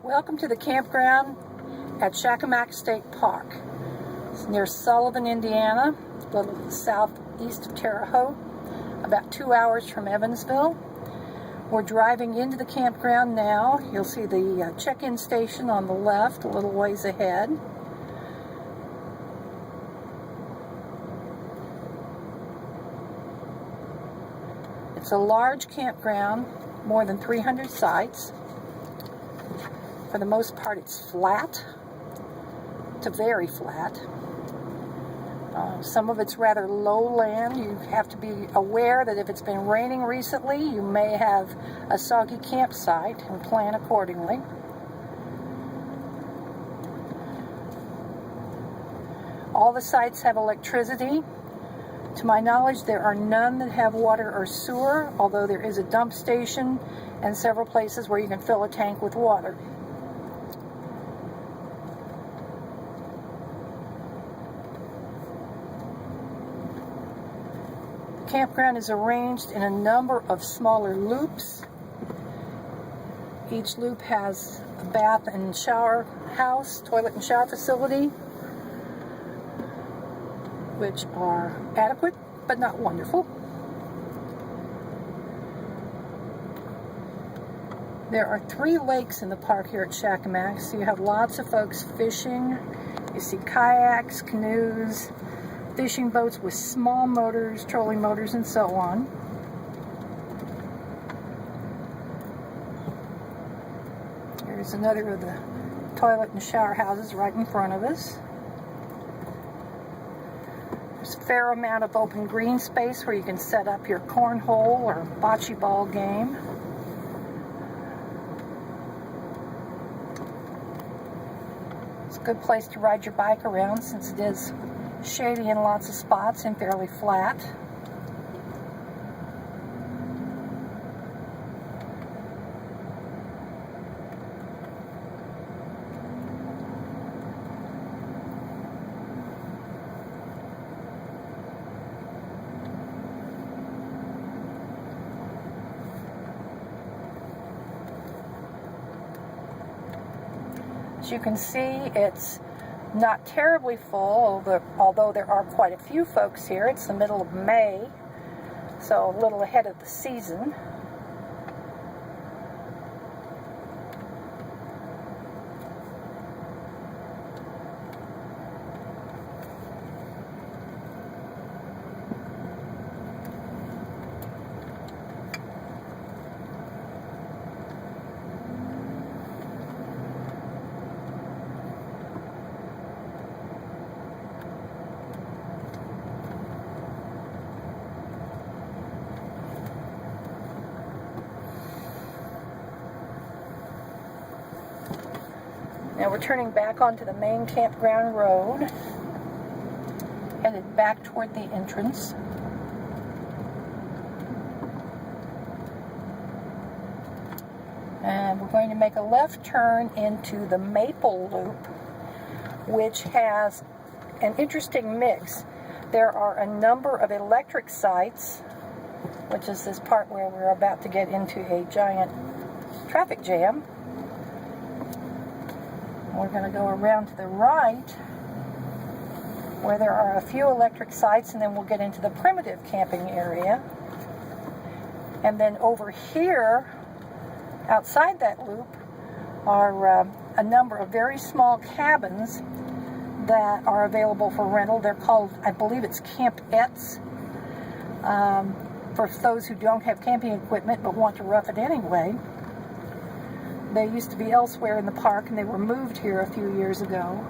Welcome to the campground at Shackamak State Park. It's near Sullivan, Indiana, a little southeast of Terre Haute, about 2 hours from Evansville. We're driving into the campground now. You'll see the check-in station on the left, a little ways ahead. It's a large campground, more than 300 sites. For the most part, it's flat to very flat. Some of it's rather low land. You have to be aware that if it's been raining recently, you may have a soggy campsite and plan accordingly. All the sites have electricity. To my knowledge, there are none that have water or sewer, although there is a dump station and several places where you can fill a tank with water. The campground is arranged in a number of smaller loops. Each loop has a bath and shower house, toilet and shower facility, which are adequate but not wonderful. There are 3 lakes in the park here at Shackamak, so you have lots of folks fishing. You see kayaks, canoes, fishing boats with small motors, trolling motors, and so on. Here's another of the toilet and shower houses right in front of us. There's a fair amount of open green space where you can set up your cornhole or bocce ball game. It's a good place to ride your bike around since it is shady in lots of spots and fairly flat. As you can see, it's not terribly full, although there are quite a few folks here. It's the middle of May, so a little ahead of the season. Now we're turning back onto the main campground road, headed back toward the entrance. And we're going to make a left turn into the Maple Loop, which has an interesting mix. There are a number of electric sites, which is this part where we're about to get into a giant traffic jam. We're going to go around to the right where there are a few electric sites, and then we'll get into the primitive camping area. And then over here, outside that loop, are a number of very small cabins that are available for rental. They're called, I believe it's campettes, for those who don't have camping equipment but want to rough it anyway. They used to be elsewhere in the park, and they were moved here a few years ago.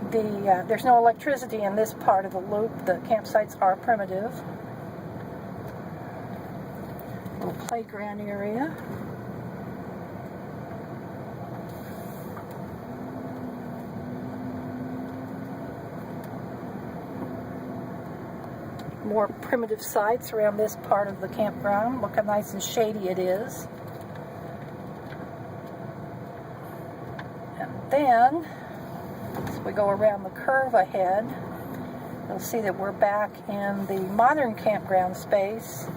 There's no electricity in this part of the loop. The campsites are primitive. Little playground area. More primitive sites around this part of the campground. Look how nice and shady it is. Then, as we go around the curve ahead, you'll see that we're back in the modern campground space,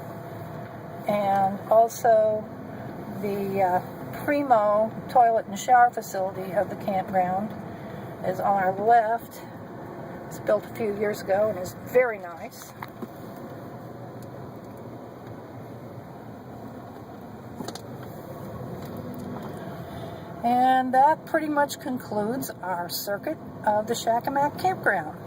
and also the primo toilet and shower facility of the campground is on our left. It's built a few years ago and is very nice. And that pretty much concludes our circuit of the Shackamak Campground.